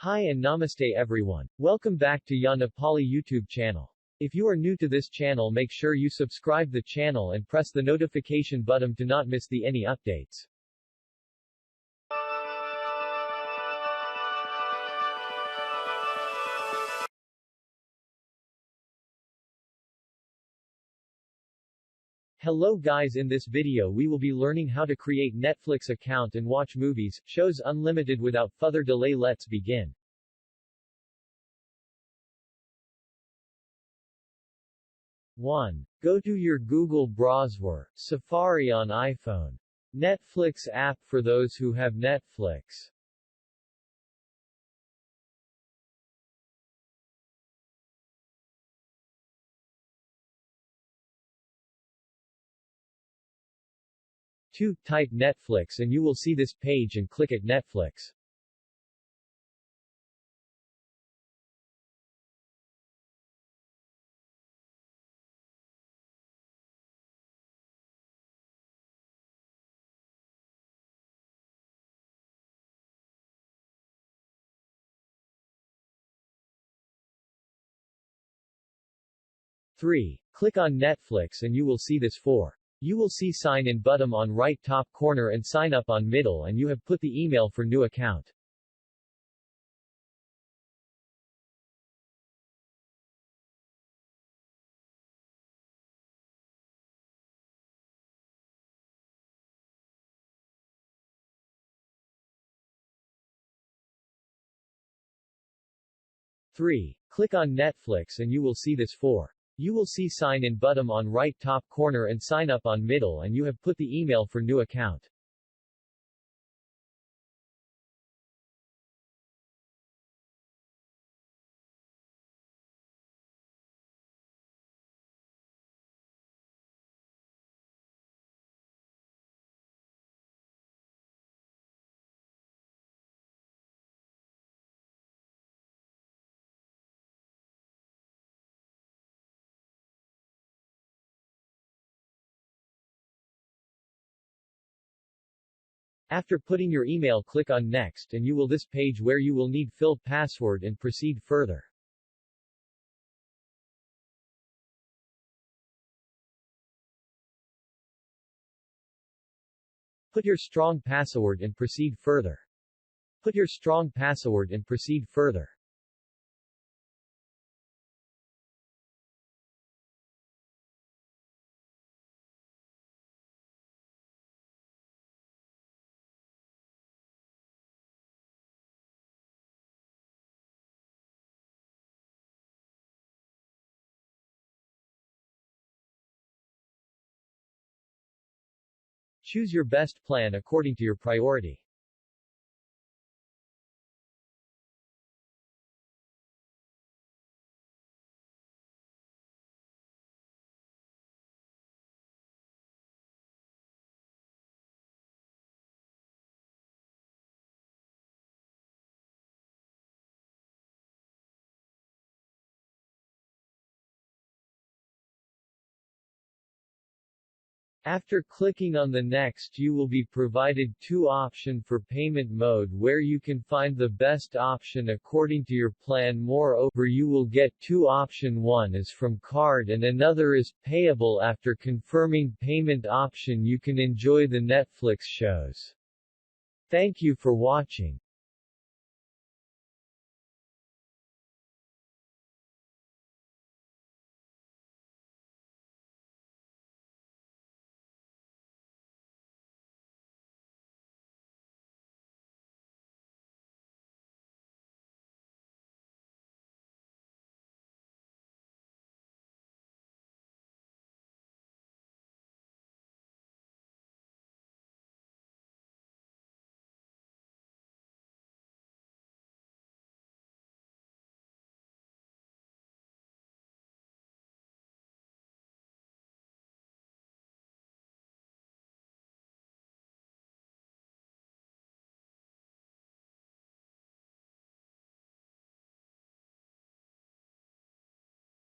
Hi and namaste everyone. Welcome back to Ya Nepali YouTube channel. If you are new to this channel, make sure you subscribe the channel and press the notification button to not miss any updates. Hello guys, in this video we will be learning how to create Netflix account and watch movies, shows unlimited without further delay. Let's begin. One. Go to your Google browser, Safari on iPhone. Netflix app for those who have Netflix. Two. Type Netflix and you will see this page and click at Netflix. Three. Click on Netflix and you will see this 4. You will see sign in button on right top corner and sign up on middle and you have put the email for new account. Three. Click on Netflix and you will see this 4. You will see sign in button on right top corner and sign up on middle and you have put the email for new account. After putting your email, click on next and you will this page where you will need filled password and proceed further. Put your strong password and proceed further. Put your strong password and proceed further. Choose your best plan according to your priority. After clicking on the next, you will be provided 2 options for payment mode where you can find the best option according to your plan. Moreover, you will get 2 options. One is from card and another is payable. After confirming payment option, you can enjoy the Netflix shows. Thank you for watching.